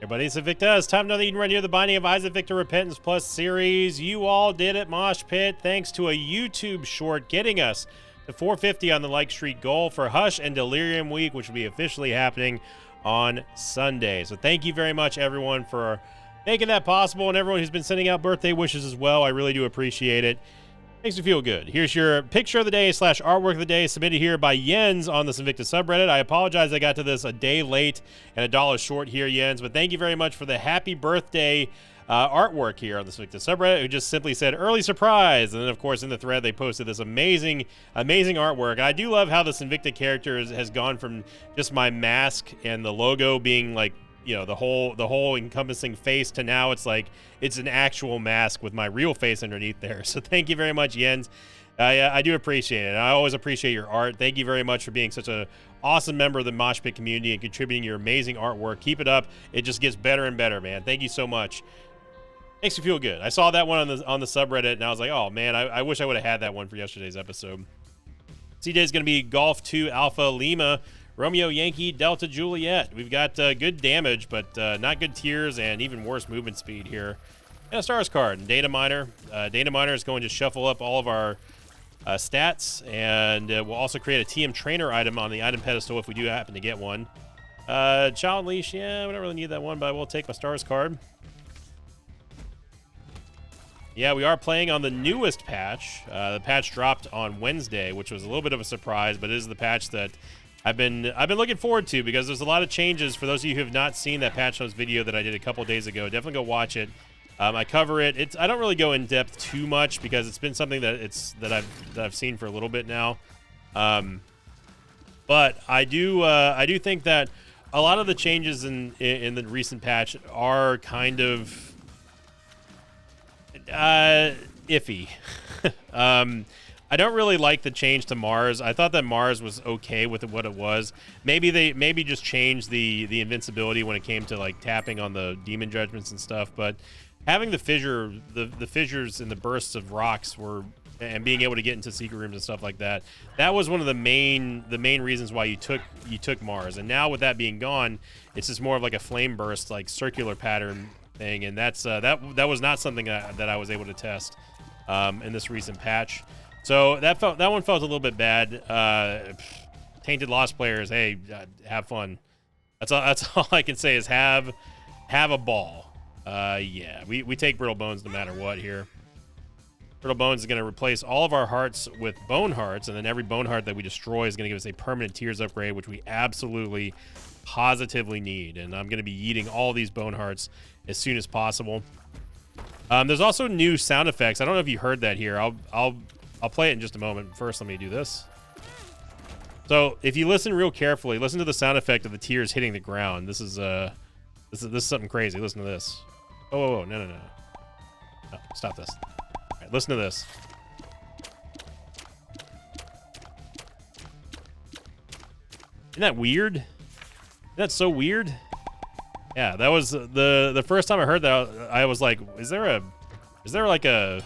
Everybody, it's Invicta. It's time to know that you can run here the Binding of Isaac Victor Repentance Plus series. You all did it, Mosh Pit, thanks to a YouTube short getting us to 450 on the like streak goal for Hush and Delirium Week, which will be officially happening on Sunday. So thank you very much, everyone, for making that possible, and everyone who's been sending out birthday wishes as well. I really do appreciate it. Makes me feel good. Here's your picture of the day / artwork of the day submitted here by Jens on the Invicta subreddit. I apologize I got to this a day late and $1 short here, Jens, but thank you very much for the happy birthday artwork here on the Invicta subreddit, who just simply said early surprise. And then, of course, in the thread, they posted this amazing artwork. I do love how this Invicta character has gone from just my mask and the logo being like, you know, the whole encompassing face to now it's like it's an actual mask with my real face underneath there. So thank you very much, Jens. I do appreciate it. I always appreciate your art. Thank you very much for being such an awesome member of the Mosh Pit community and contributing your amazing artwork. Keep it up. It just gets better and better, man. Thank you so much. Makes me feel good. I saw that one on the subreddit and I was like, oh man, I wish I would have had that one for yesterday's episode. CJ is going to be Golf 2 Alpha Lima Romeo Yankee Delta Juliet. We've got good damage, but not good tiers and even worse movement speed here. And a stars card and Data Miner. Data Miner is going to shuffle up all of our stats, and we'll also create a TM trainer item on the item pedestal if we do happen to get one. Child Leash, yeah, we don't really need that one, but I will take my stars card. Yeah, we are playing on the newest patch. The patch dropped on Wednesday, which was a little bit of a surprise, but it is the patch that I've been looking forward to because there's a lot of changes. For those of you who have not seen that patch notes video that I did a couple days ago, definitely go watch it. I cover it. I don't really go in depth too much because it's been something that I've seen for a little bit now. But I do think that a lot of the changes in the recent patch are kind of iffy. I don't really like the change to Mars. I thought that Mars was okay with what it was. Maybe just changed the invincibility when it came to like tapping on the demon judgments and stuff. But having the fissures and the bursts of rocks and being able to get into secret rooms and stuff like that, that was one of the main reasons why you took Mars. And now with that being gone, it's just more of like a flame burst, like circular pattern thing. And that's that was not something that I was able to test in this recent patch. So that one felt a little bit bad. Tainted Lost players, hey, have fun. That's all I can say is have a ball. Yeah, we take Brittle Bones no matter what here. Brittle Bones is going to replace all of our hearts with bone hearts, and then every bone heart that we destroy is going to give us a permanent tiers upgrade, which we absolutely, positively need. And I'm going to be eating all these bone hearts as soon as possible. There's also new sound effects. I don't know if you heard that here. I'll play it in just a moment. First, let me do this. So if you listen real carefully, listen to the sound effect of the tears hitting the ground. This is something crazy. Listen to this. Oh, no. No, stop this. All right, listen to this. Isn't that weird? Isn't that so weird? Yeah, that was the first time I heard that. I was like, is there like a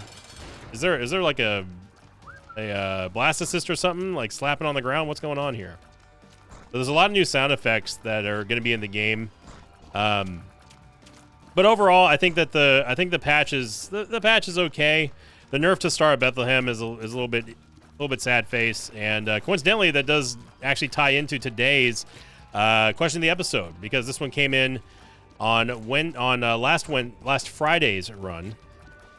blast assist or something like slapping on the ground? What's going on here? So there's a lot of new sound effects that are going to be in the game. But overall, I think that the patch is okay. The nerf to Star of Bethlehem is a little bit sad face, and coincidentally, that does actually tie into today's question of the episode, because this one came in on last Friday's run,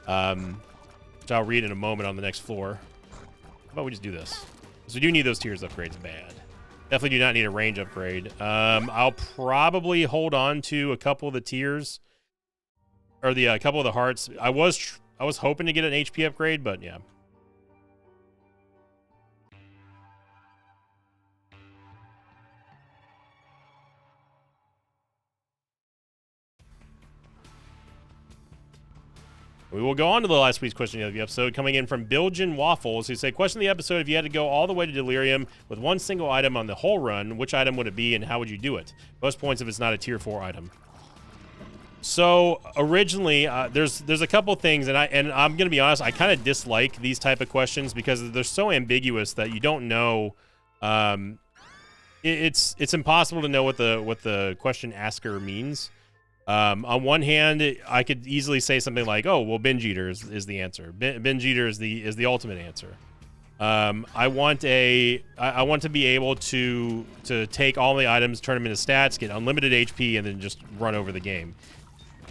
which I'll read in a moment on the next floor. How about we just do this? Because we do need those tiers upgrades bad. Definitely do not need a range upgrade. I'll probably hold on to a couple of the tiers, or the couple of the hearts. I was hoping to get an HP upgrade, but yeah. We will go on to the last week's question of the episode, coming in from Bilgeon Waffles, who say, question of the episode, if you had to go all the way to Delirium with one single item on the whole run, which item would it be and how would you do it? Most points if it's not a tier 4 item. So originally, there's a couple things, and I'm going to be honest, I kind of dislike these type of questions because they're so ambiguous that you don't know. It's impossible to know what the question asker means. On one hand, I could easily say something like, "Oh, well, binge eater is the answer. Binge eater is the ultimate answer." I want to be able to take all the items, turn them into stats, get unlimited HP, and then just run over the game.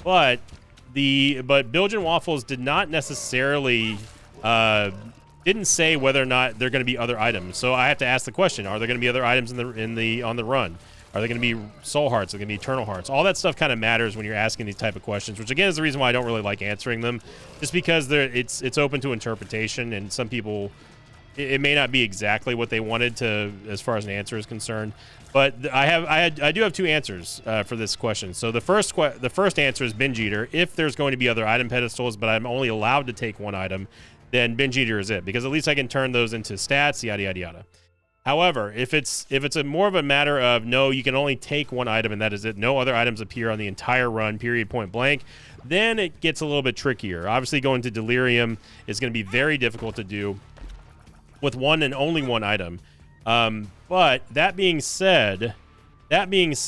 But Bilge and Waffles did not necessarily didn't say whether or not there are going to be other items. So I have to ask the question: are there going to be other items on the run? Are there going to be soul hearts? Are there going to be eternal hearts? All that stuff kind of matters when you're asking these type of questions, which again is the reason why I don't really like answering them, just because it's open to interpretation, and some people it may not be exactly what they wanted to as far as an answer is concerned. But I do have two answers for this question. So the first answer is binge eater. If there's going to be other item pedestals, but I'm only allowed to take one item, then binge eater is it, because at least I can turn those into stats, yada yada yada. However, if it's more of a matter of no, you can only take one item and that is it, no other items appear on the entire run, period, point blank, then it gets a little bit trickier. Obviously, going to Delirium is going to be very difficult to do with one and only one item. But that being said, the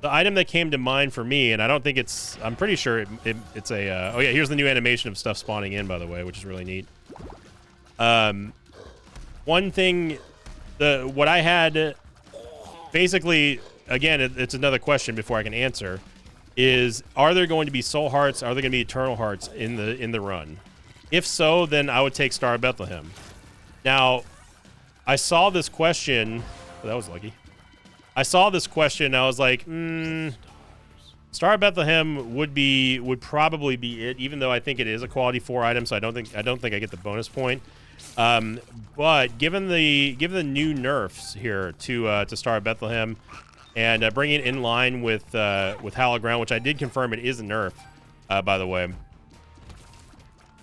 item that came to mind for me, and I don't think I'm pretty sure it's a, oh yeah, here's the new animation of stuff spawning in, by the way, which is really neat. One thing, what I had, basically, again, it's another question before I can answer, is are there going to be soul hearts? Are there going to be eternal hearts in the run? If so, then I would take Star of Bethlehem. Now, I saw this question. Oh, that was lucky. I saw this question. I was like, Star of Bethlehem would probably be it, even though I think it is a quality 4 item. So I don't think I get the bonus point. But given the new nerfs here to Star of Bethlehem, and bringing it in line with Hallowed Ground, which I did confirm it is a nerf, by the way.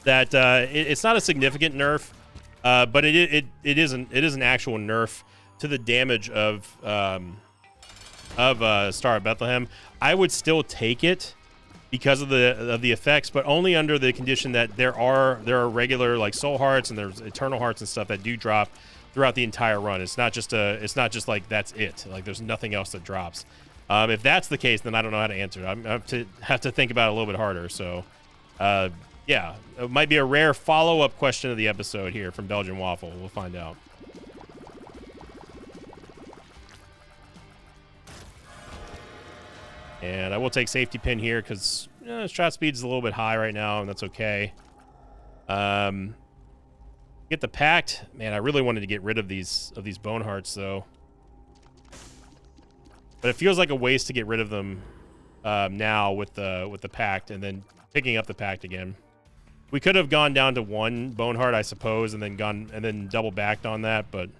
That it's not a significant nerf. But it is an actual nerf to the damage of Star of Bethlehem. I would still take it because of the effects, but only under the condition that there are regular like soul hearts and there's eternal hearts and stuff that do drop throughout the entire run. It's not just like that's it. Like there's nothing else that drops. If that's the case, then I don't know how to answer it. I have to think about it a little bit harder. So. Yeah, it might be a rare follow-up question of the episode here from Belgian Waffle. We'll find out. And I will take safety pin here because shot speed is a little bit high right now, and that's okay. Get the pact. Man, I really wanted to get rid of these bone hearts though. But it feels like a waste to get rid of them now with the pact and then picking up the pact again. We could have gone down to 1 bone heart, I suppose, and then double backed on that, but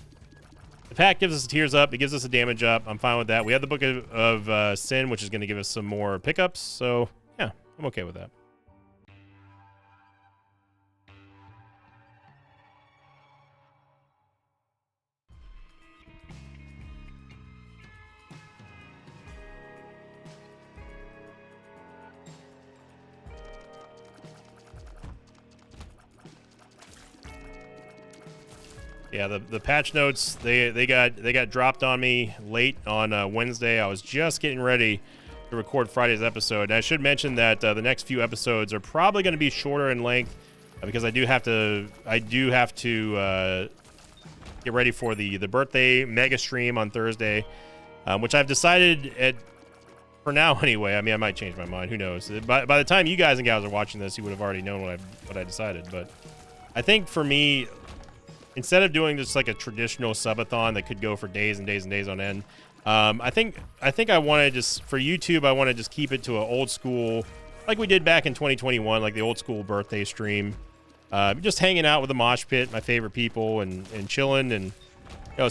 the pact gives us a tears up. It gives us a damage up. I'm fine with that. We have the Book of Sin, which is going to give us some more pickups. So yeah, I'm okay with that. Yeah, the patch notes they got dropped on me late on Wednesday. I was just getting ready to record Friday's episode. And I should mention that the next few episodes are probably going to be shorter in length because I do have to get ready for the birthday mega stream on Thursday, which I've decided for now anyway. I mean, I might change my mind. Who knows? By the time you guys and gals are watching this, you would have already known what I decided. But I think for me, instead of doing just like a traditional subathon that could go for days and days and days on end, I think I want to just, for YouTube, I want to just keep it to an old school, like we did back in 2021, like the old school birthday stream. Just hanging out with the mosh pit, my favorite people, and chilling and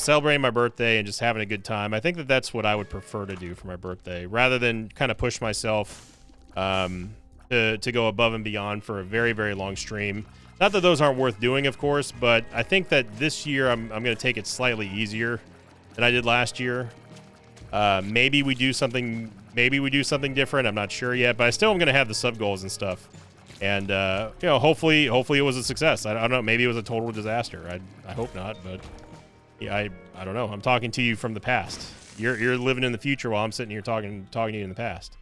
celebrating my birthday and just having a good time. I think that's what I would prefer to do for my birthday, rather than kind of push myself to go above and beyond for a very, very long stream. Not that those aren't worth doing, of course, but I think that this year I'm going to take it slightly easier than I did last year. Maybe we do something different. I'm not sure yet, but I still am going to have the sub goals and stuff. And hopefully it was a success. I don't know. Maybe it was a total disaster. I hope not, but yeah, I don't know. I'm talking to you from the past. You're living in the future while I'm sitting here talking to you in the past.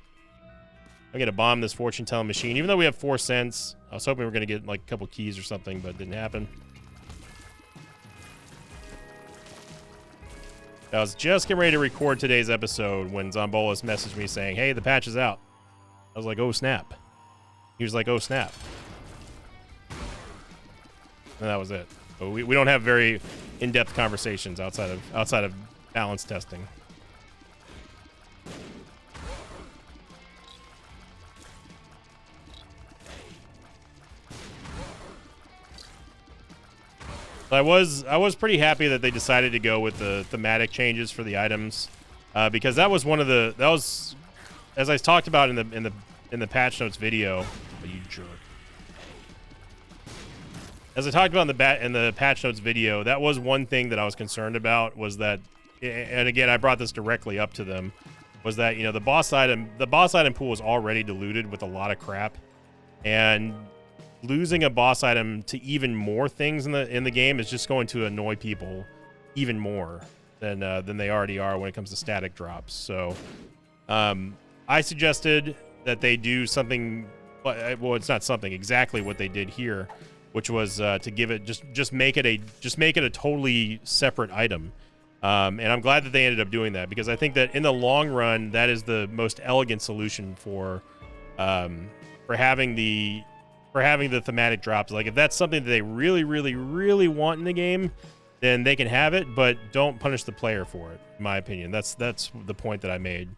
I'm gonna bomb this fortune telling machine, even though we have 4 cents. I was hoping we were gonna get like a couple keys or something, but it didn't happen. I was just getting ready to record today's episode when Zombolis messaged me saying, hey, the patch is out. I was like, oh snap. He was like, oh snap. And that was it. But we don't have very in-depth conversations outside of balance testing. I was pretty happy that they decided to go with the thematic changes for the items, because that was as I talked about in the patch notes video. Oh, you jerk. As I talked about in the patch notes video, that was one thing that I was concerned about, was that, and again I brought this directly up to them, was that, you know, the boss item pool was already diluted with a lot of crap, and losing a boss item to even more things in the game is just going to annoy people even more than they already are when it comes to static drops. So I suggested that they do something, well, it's not something, exactly what they did here, which was to give it just make it a totally separate item. And I'm glad that they ended up doing that, because I think that in the long run that is the most elegant solution for having the thematic drops. Like, if that's something that they really, really, really want in the game, then they can have it, but don't punish the player for it, in my opinion. That's the point that I made.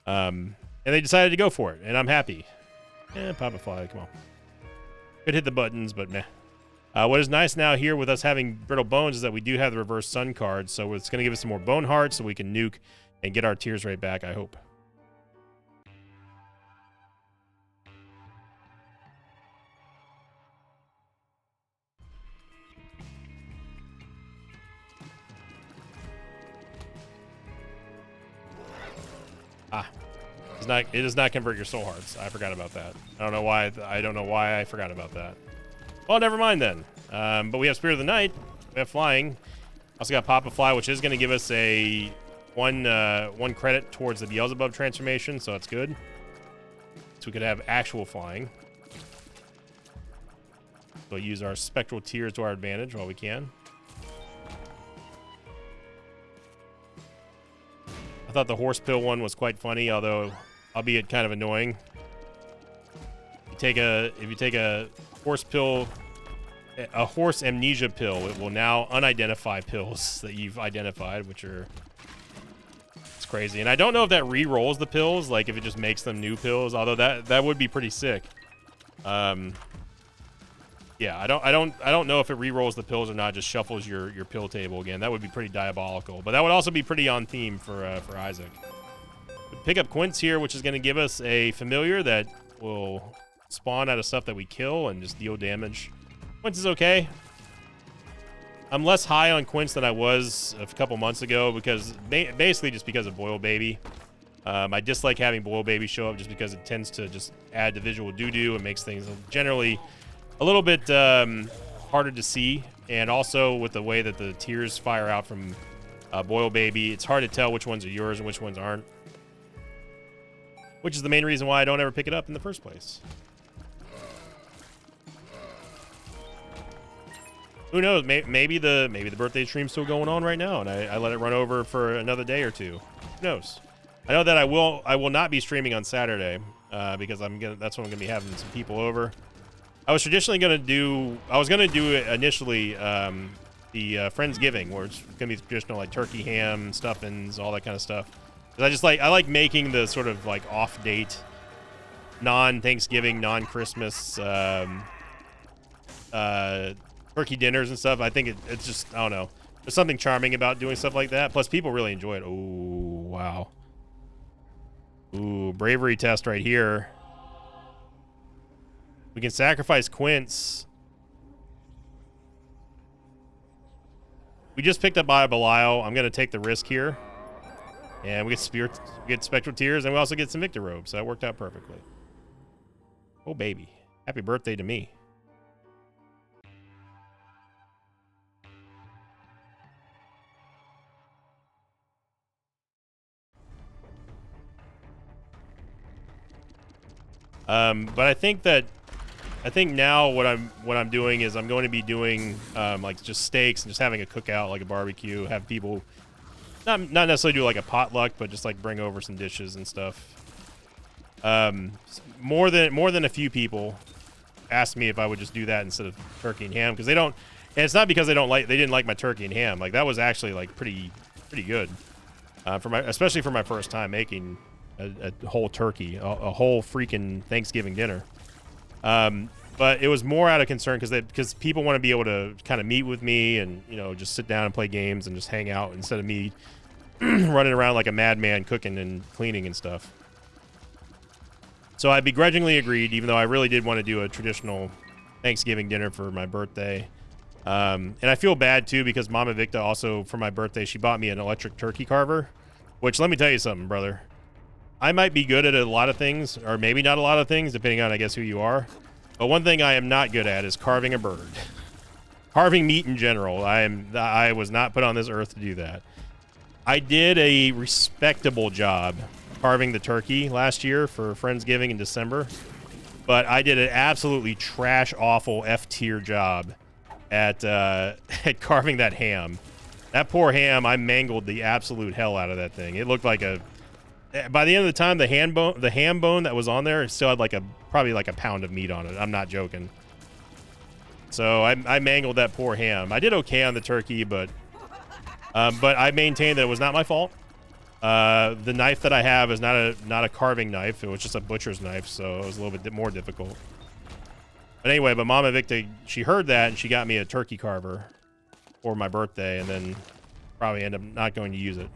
And they decided to go for it, and I'm happy. Papa Fly, come on. Could hit the buttons, but meh. What is nice now here with us having Brittle Bones is that we do have the reverse sun card, so it's going to give us some more bone hearts so we can nuke and get our tears rate back, I hope. It does not convert your soul hearts. I forgot about that. I don't know why I forgot about that. Well, never mind then. But we have Spirit of the Night. We have flying. Also got Papa Fly, which is going to give us a one credit towards the Beelzebub transformation, so that's good. So we could have actual flying. We'll use our spectral tears to our advantage while we can. I thought the horse pill one was quite funny, although albeit kind of annoying. If you take a horse pill, a horse amnesia pill, it will now unidentify pills that you've identified, which are, it's crazy. And I don't know if that re-rolls the pills, like if it just makes them new pills, although that would be pretty sick. Yeah, I don't know if it re-rolls the pills or not, just shuffles your pill table again. That would be pretty diabolical, but that would also be pretty on theme for Isaac. Pick up Quince here, which is going to give us a familiar that will spawn out of stuff that we kill and just deal damage. Quince is okay. I'm less high on Quince than I was a couple months ago, because basically just because of Boil Baby. I dislike having Boil Baby show up just because it tends to just add to visual doo-doo and makes things generally a little bit harder to see. And also with the way that the tears fire out from Boil Baby, it's hard to tell which ones are yours and which ones aren't. Which is the main reason why I don't ever pick it up in the first place. Who knows? Maybe the birthday stream's still going on right now, and I let it run over for another day or two. Who knows? I know that I will not be streaming on Saturday because that's when I'm gonna be having some people over. I was gonna do initially the Friendsgiving, where it's gonna be traditional, like turkey, ham, stuffings, all that kind of stuff. Because I like making the sort of like off date, non-Thanksgiving, non-Christmas turkey dinners and stuff. I think it's just, I don't know. There's something charming about doing stuff like that. Plus, people really enjoy it. Oh, wow. Ooh, bravery test right here. We can sacrifice Quince. We just picked up Aya Belial. I'm going to take the risk here. And we get Spectral Tears, and we also get some Victor Robes, so that worked out perfectly. Oh, baby. Happy birthday to me. But I think now what I'm doing is I'm going to be doing like just steaks and just having a cookout, like a barbecue, have people not necessarily do like a potluck, but just like bring over some dishes and stuff. More than a few people asked me if I would just do that instead of turkey and ham, because they don't, and it's not because they didn't like my turkey and ham. Like, that was actually like pretty good, especially for my first time making a whole turkey, a whole freaking Thanksgiving dinner. But it was more out of concern because people want to be able to kind of meet with me and, you know, just sit down and play games and just hang out instead of me running around like a madman cooking and cleaning and stuff. So I begrudgingly agreed, even though I really did want to do a traditional Thanksgiving dinner for my birthday. And I feel bad too, because Mama Victa also, for my birthday, she bought me an electric turkey carver, which, let me tell you something, brother. I might be good at a lot of things, or maybe not a lot of things, depending on, I guess, who you are. But one thing I am not good at is carving a bird. Carving meat in general. I was not put on this earth to do that. I did a respectable job carving the turkey last year for Friendsgiving in December, but I did an absolutely trash, awful F-tier job at carving that ham. That poor ham, I mangled the absolute hell out of that thing. It looked like by the end of the time, the ham bone that was on there, it still had probably like a pound of meat on it. I'm not joking. So I mangled that poor ham. I did okay on the turkey, but I maintain that it was not my fault. The knife that I have is not a carving knife. It was just a butcher's knife, so it was a little bit more difficult. But anyway, Mama Victa, she heard that and she got me a turkey carver for my birthday, and then probably end up not going to use it.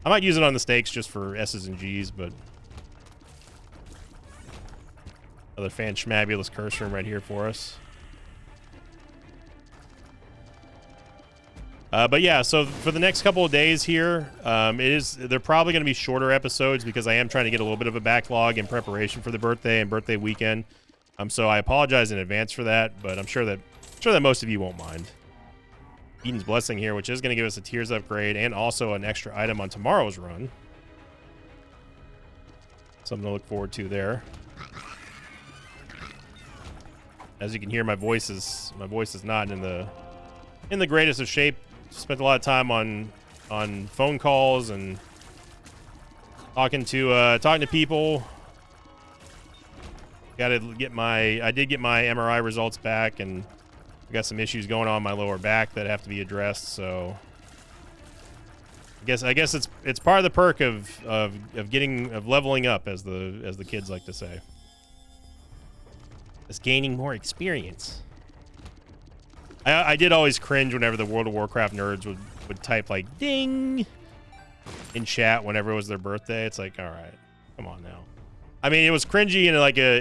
I might use it on the steaks just for S's and G's, but another fan schmabulous curse room right here for us. But yeah, so for the next couple of days here, they're probably going to be shorter episodes because I am trying to get a little bit of a backlog in preparation for the birthday and birthday weekend. So I apologize in advance for that, but I'm sure that most of you won't mind. Eden's Blessing here, which is going to give us a tiers upgrade and also an extra item on tomorrow's run. Something to look forward to there. As you can hear, my voice is not in the greatest of shape. Spent a lot of time on phone calls and talking to people. I did get my MRI results back, and I got some issues going on in my lower back that have to be addressed. So I guess it's part of the perk of leveling up, as the kids like to say. It's gaining more experience. I did always cringe whenever the World of Warcraft nerds would type like ding in chat whenever it was their birthday. It's like, all right, come on now. I mean, it was cringy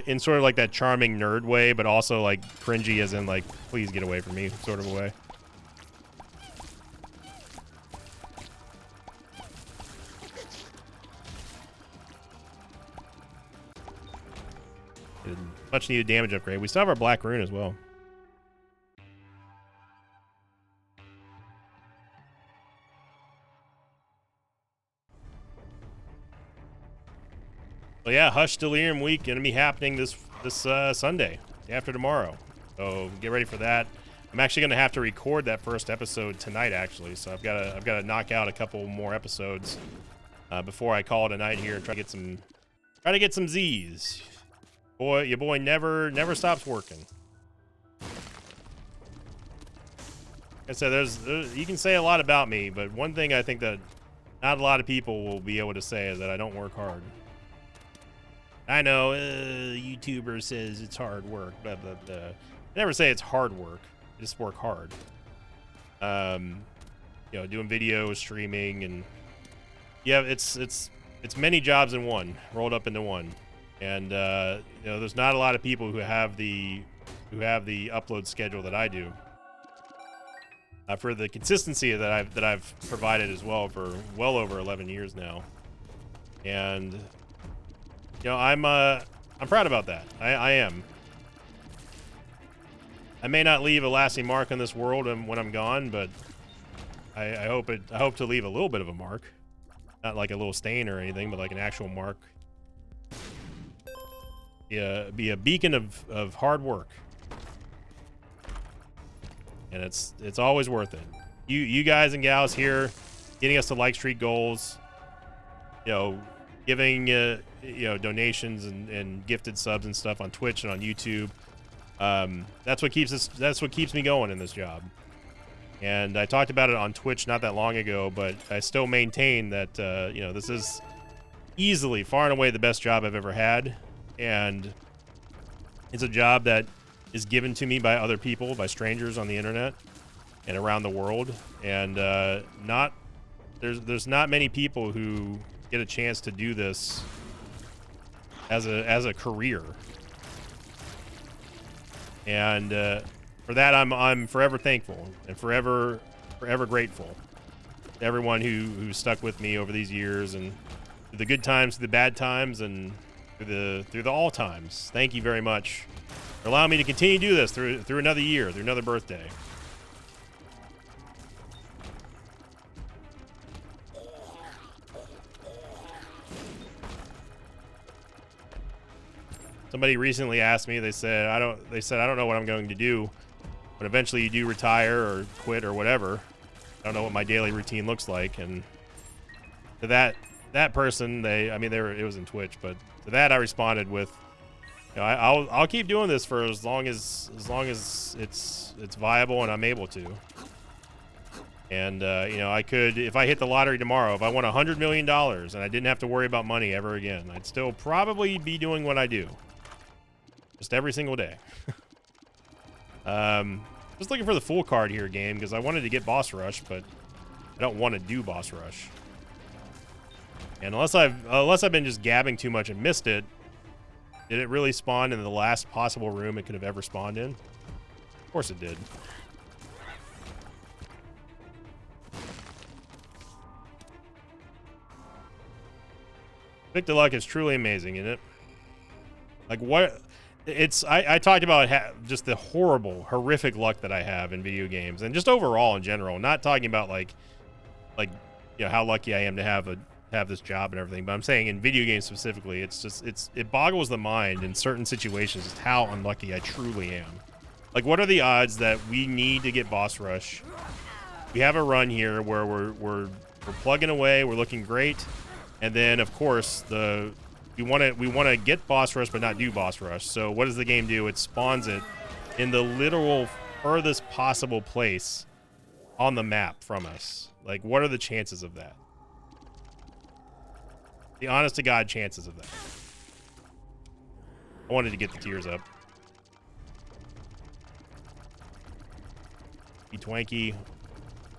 in sort of like that charming nerd way, but also like cringy as in like, please get away from me sort of a way. Much needed damage upgrade. We still have our Black Rune as well. So yeah, Hush Delirium Week gonna be happening this Sunday, after tomorrow. So get ready for that. I'm actually gonna have to record that first episode tonight, actually. So I've got to knock out a couple more episodes before I call it a night here and try to get some Z's. Boy, your boy never stops working. Like I said, you can say a lot about me, but one thing I think that not a lot of people will be able to say is that I don't work hard. I know, YouTuber says it's hard work, blah, blah, blah. I never say it's hard work. I just work hard. You know, doing videos, streaming, and yeah, it's many jobs in one, rolled up into one. And you know, there's not a lot of people who have the upload schedule that I do. For the consistency that I've provided as well for well over 11 years now. And you know, I'm proud about that. I am. I may not leave a lasting mark on this world when I'm gone, but I hope to leave a little bit of a mark. Not like a little stain or anything, but like an actual mark. be a beacon of hard work. And it's always worth it. You guys and gals here getting us to like streak goals, you know, giving you know, donations and gifted subs and stuff on Twitch and on YouTube. That's what keeps me going in this job. And I talked about it on Twitch not that long ago, but I still maintain that you know, this is easily far and away the best job I've ever had, and it's a job that is given to me by other people, by strangers on the internet and around the world, and there's not many people who get a chance to do this as a career. And for that, I'm forever thankful and forever grateful to everyone who stuck with me over these years, and through the good times, through the bad times, and through the all times. Thank you very much for allowing me to continue to do this through another year, through another birthday. Somebody recently asked me, they said, I don't know what I'm going to do when eventually you do retire or quit or whatever. I don't know what my daily routine looks like. And to that person, it was in Twitch, but to that I responded with, you know, I'll keep doing this for as long as it's viable and I'm able to. And you know, I could, if I hit the lottery tomorrow, if I won $100 million and I didn't have to worry about money ever again, I'd still probably be doing what I do. Just every single day. Just looking for the full card here, game, because I wanted to get Boss Rush, but I don't want to do Boss Rush. And unless I've been just gabbing too much and missed it, did it really spawn in the last possible room it could have ever spawned in? Of course it did. Victor Luck is truly amazing, isn't it? Like, what? I talked about just the horrific luck that I have in video games, and just overall in general. Not talking about like you know, how lucky I am to have this job and everything, but I'm saying in video games specifically, it boggles the mind in certain situations just how unlucky I truly am. Like, what are the odds that we need to get Boss Rush? We have a run here where we're plugging away, we're looking great, and then of course we want to get Boss Rush but not do Boss Rush. So what does the game do? It spawns it in the literal furthest possible place on the map from us. Like, what are the chances of that? The honest to God chances of that. I wanted to get the tears up. Twanky.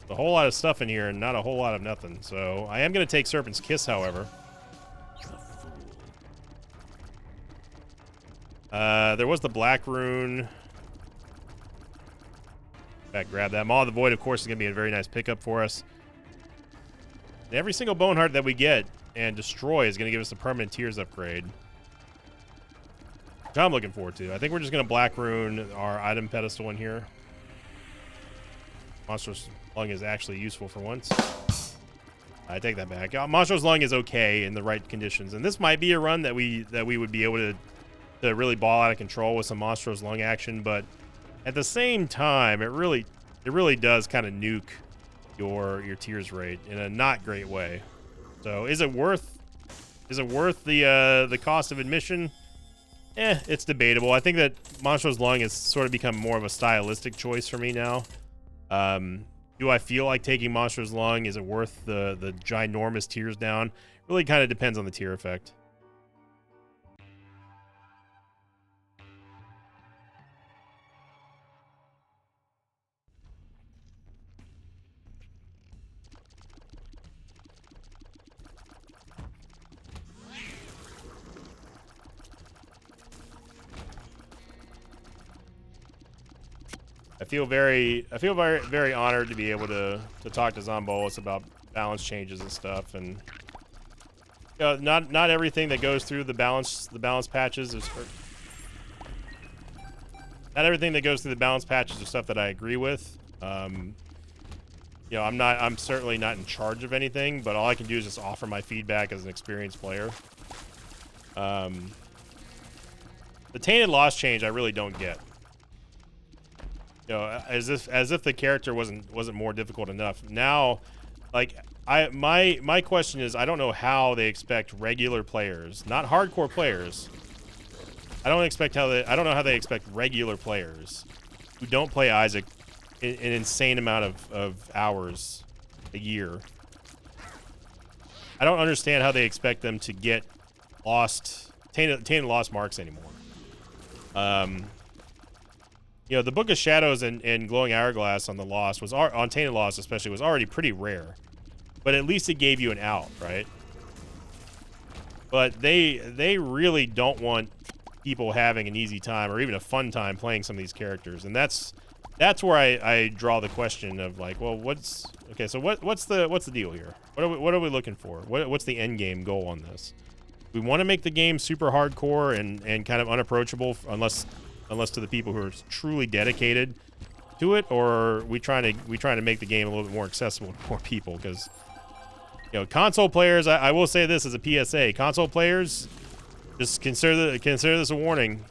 A whole lot of stuff in here and not a whole lot of nothing. So I am going to take Serpent's Kiss, however. There was the Black Rune. Back, grab that. Maw of the Void, of course, is going to be a very nice pickup for us. And every single Bone Heart that we get and destroy is going to give us a permanent Tears upgrade, which I'm looking forward to. I think we're just going to Black Rune our item pedestal in here. Monstrous Lung is actually useful for once. I take that back. Monstrous Lung is okay in the right conditions, and this might be a run that we would be able to really ball out of control with some Monstrous Lung action, but at the same time, it really does kind of nuke your tears rate in a not great way. So is it worth the cost of admission? It's debatable. I think that Monstrous Lung has sort of become more of a stylistic choice for me now. Do I feel like taking Monstrous Lung? Is it worth the ginormous tears down? Really kind of depends on the tier effect. I feel very honored to be able to talk to Zombolis about balance changes and stuff, and you know, not everything that goes through the balance patches is not everything that goes through the balance patches is stuff that I agree with. You know, I'm certainly not in charge of anything, but all I can do is just offer my feedback as an experienced player. The Tainted Lost change I really don't get. You know, as if the character wasn't more difficult enough. Now, like my question is, I don't know how they expect regular players, not hardcore players. I don't know how they expect regular players who don't play Isaac an insane amount of hours a year. I don't understand how they expect them to get tainted lost marks anymore. You know, the Book of Shadows and Glowing Hourglass on the Lost on Tainted Lost especially was already pretty rare, but at least it gave you an out, right? But they really don't want people having an easy time or even a fun time playing some of these characters, and that's where I draw the question of like, well, what's the deal here? What are we looking for? What's the end game goal on this? We want to make the game super hardcore and kind of unapproachable unless to the people who are truly dedicated to it, or are we trying to make the game a little bit more accessible to more people? Because, you know, console players, I will say this as a PSA, console players, just consider this a warning.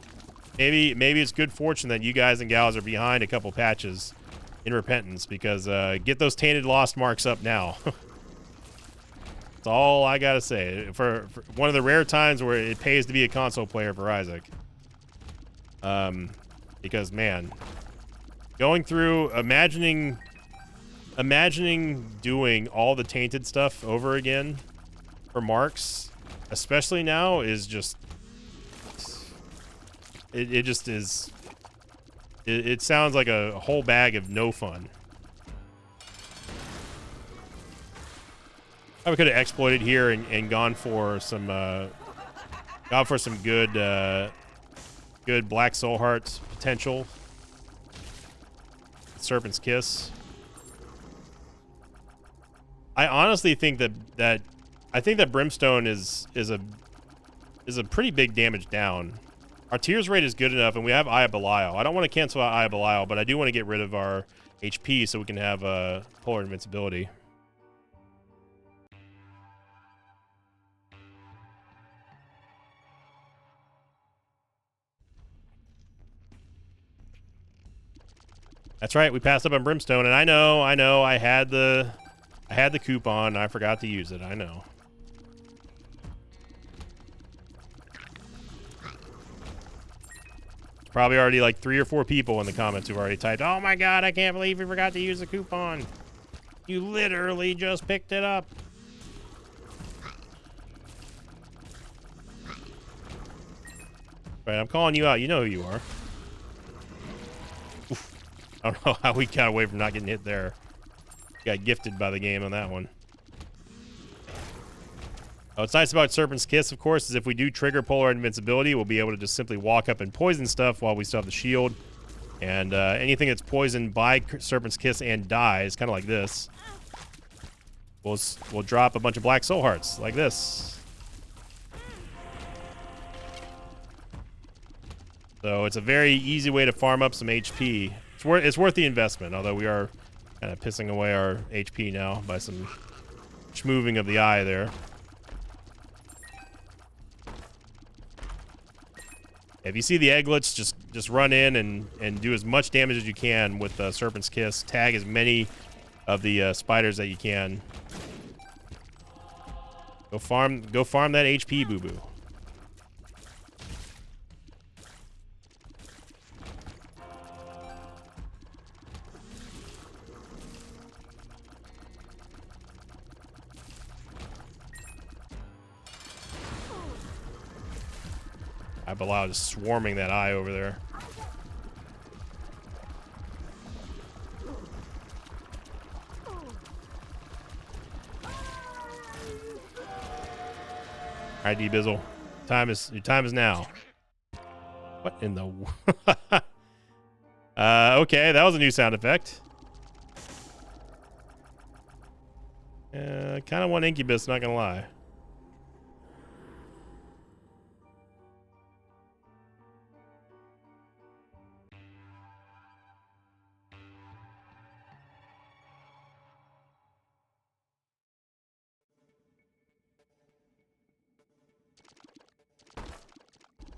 Maybe it's good fortune that you guys and gals are behind a couple patches in Repentance, because get those Tainted Lost marks up now. That's all I gotta say. For one of the rare times where it pays to be a console player for Isaac. Because man, going through imagining doing all the tainted stuff over again for marks, especially now, is just it just is. It sounds like a whole bag of no fun. I could have exploited here and gone for some good good Black Soul Heart potential. Serpent's Kiss. I honestly think that Brimstone is a pretty big damage down. Our tears rate is good enough, and we have Eye of Belial. I don't want to cancel out Eye of Belial, but I do want to get rid of our HP so we can have Polar Invincibility. That's right, we passed up on Brimstone, and I know, I had the coupon, I forgot to use it, I know. There's probably already like 3 or 4 people in the comments who've already typed, "Oh my god, I can't believe you forgot to use the coupon. You literally just picked it up." Right, I'm calling you out, you know who you are. I don't know how we got away from not getting hit there. Got gifted by the game on that one. What's nice about Serpent's Kiss, of course, is if we do trigger Polar Invincibility, we'll be able to just simply walk up and poison stuff while we still have the shield. And anything that's poisoned by Serpent's Kiss and dies, kind of like this, we'll drop a bunch of Black Soul Hearts, like this. So it's a very easy way to farm up some HP. It's worth the investment, although we are kind of pissing away our HP now by some schmoving of the eye there. If you see the egglets, just run in and do as much damage as you can with Serpent's Kiss. Tag as many of the spiders that you can. Go farm that HP, boo-boo. Belial just swarming that eye over there. Alright, D-Bizzle. Your time is now. What in the... okay, that was a new sound effect. Kind of want Incubus, not gonna lie.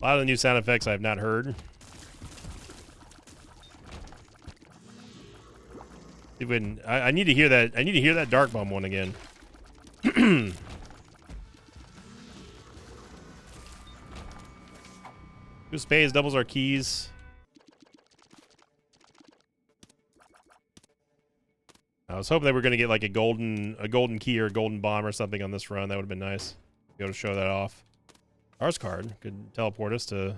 A lot of the new sound effects I have not heard. Even I need to hear that. I need to hear that Dark Bomb one again. Two spades doubles our keys. I was hoping they were going to get like a golden key or a golden bomb or something on this run. That would have been nice. Be able to show that off. Stars card could teleport us to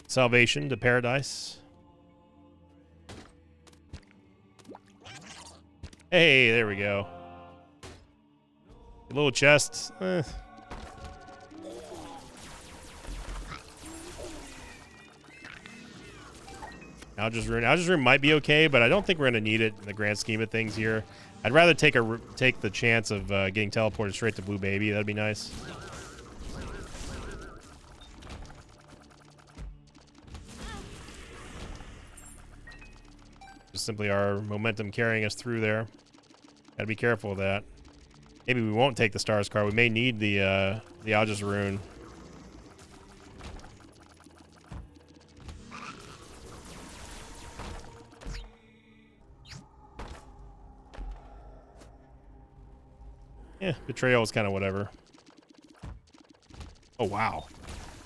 salvation, to paradise. Hey, there we go. A little chest. Algiz Rune might be okay, but I don't think we're going to need it in the grand scheme of things here. I'd rather take the chance of getting teleported straight to Blue Baby. That'd be nice. Just simply our momentum carrying us through there. Gotta be careful of that. Maybe we won't take the Stars card. We may need the Algiz Rune. Yeah, Betrayal is kind of whatever. Oh, wow.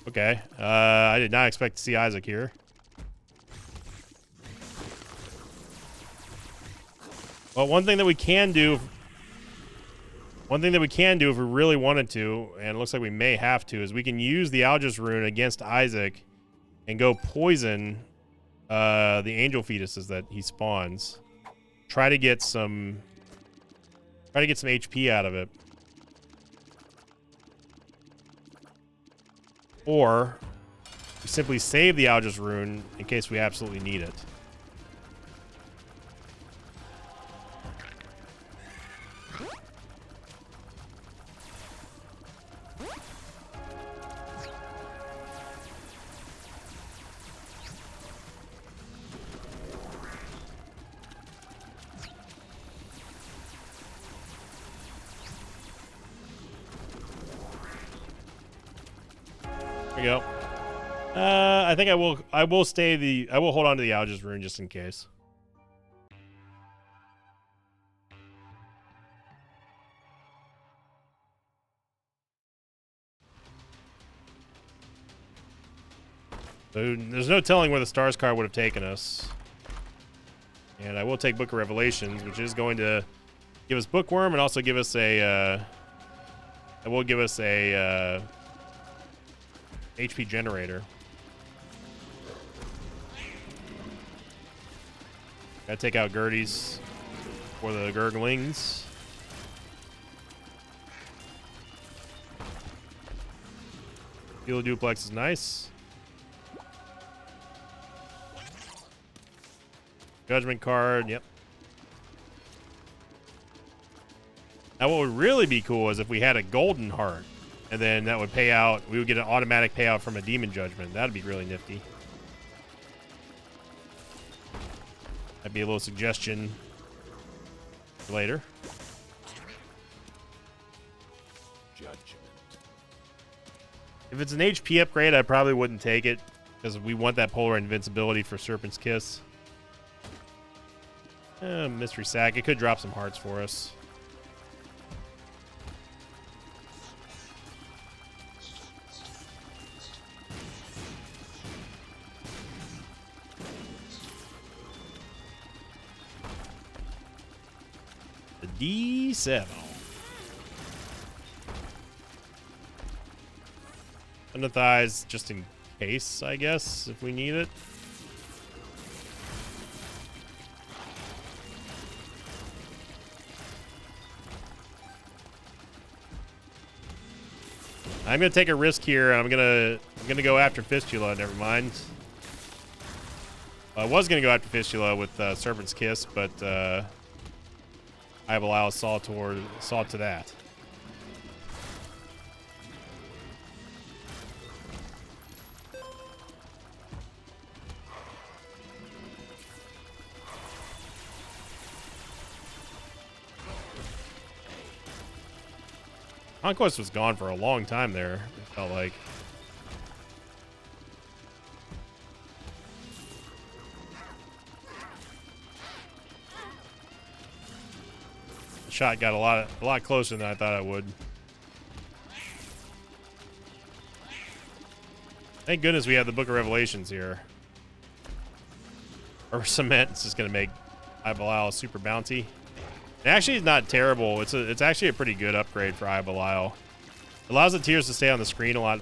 Okay. I did not expect to see Isaac here. Well, one thing that we can do if we really wanted to, and it looks like we may have to, is we can use the Algiz Rune against Isaac and go poison the angel fetuses that he spawns. Try to get some HP out of it. Or we simply save the Algiz Rune in case we absolutely need it. There we go. I think I will hold on to the Algiz Rune just in case. So there's no telling where the Stars card would have taken us. And I will take Book of Revelations, which is going to give us Bookworm and also give us a it will give us a HP generator. Gotta take out Gerties for the Gurglings. Steel Duplex is nice. Judgment card, yep. Now what would really be cool is if we had a golden heart. And then that would pay out. We would get an automatic payout from a Demon Judgment. That'd be really nifty. That'd be a little suggestion for later. Judgment. If it's an HP upgrade, I probably wouldn't take it because we want that Polar Invincibility for Serpent's Kiss. Mystery Sack. It could drop some hearts for us. D7. Under thighs, just in case, I guess, if we need it. I'm gonna take a risk here. I'm gonna go after Fistula. Never mind. I was gonna go after Fistula with Serpent's Kiss, but I have allowed Saw to that. Conquest was gone for a long time there, it felt like. The shot got a lot closer than I thought it would. Thank goodness we have the Book of Revelations here. Or cement. It's just gonna make Eye of Belial super bounty. It actually is not terrible. It's actually a pretty good upgrade for Eye of Belial. It allows the tears to stay on the screen a lot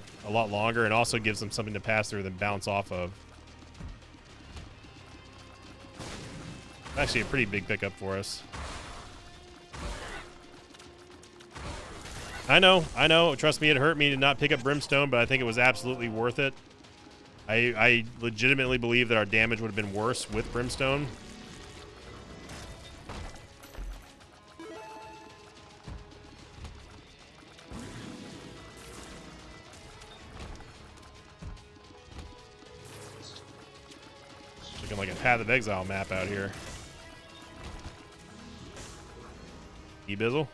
longer, and also gives them something to pass through and bounce off of. Actually a pretty big pickup for us. I know. Trust me, it hurt me to not pick up Brimstone, but I think it was absolutely worth it. I legitimately believe that our damage would have been worse with Brimstone. Looking like a Path of Exile map out here. E-Bizzle.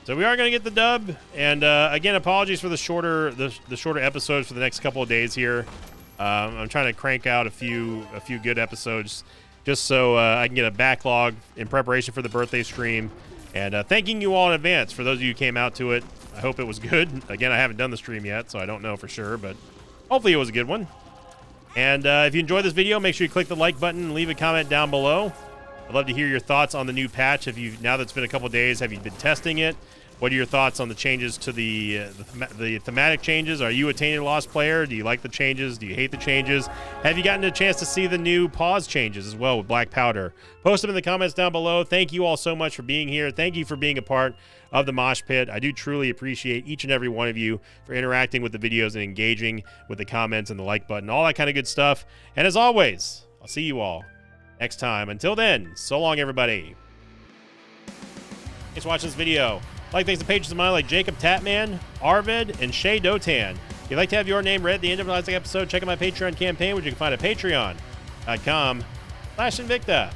So we are going to get the dub, and again, apologies for the shorter episodes for the next couple of days here. I'm trying to crank out a few good episodes, just so I can get a backlog in preparation for the birthday stream. And thanking you all in advance for those of you who came out to it. I hope it was good. Again, I haven't done the stream yet, so I don't know for sure, but hopefully it was a good one. And if you enjoyed this video, make sure you click the like button and leave a comment down below. I'd love to hear your thoughts on the new patch. Now that it's been a couple days, have you been testing it? What are your thoughts on the changes to the thematic changes? Are you a Tainted Lost player? Do you like the changes? Do you hate the changes? Have you gotten a chance to see the new pause changes as well with Black Powder? Post them in the comments down below. Thank you all so much for being here. Thank you for being a part of the Mosh Pit. I do truly appreciate each and every one of you for interacting with the videos and engaging with the comments and the like button, all that kind of good stuff. And as always, I'll see you all next time. Until then, so long, everybody. Thanks for watching this video. Like, thanks to patrons of mine like Jacob Tatman, Arvid, and Shay Dotan. If you'd like to have your name read at the end of the last episode, check out my Patreon campaign, which you can find at patreon.com/Invicta.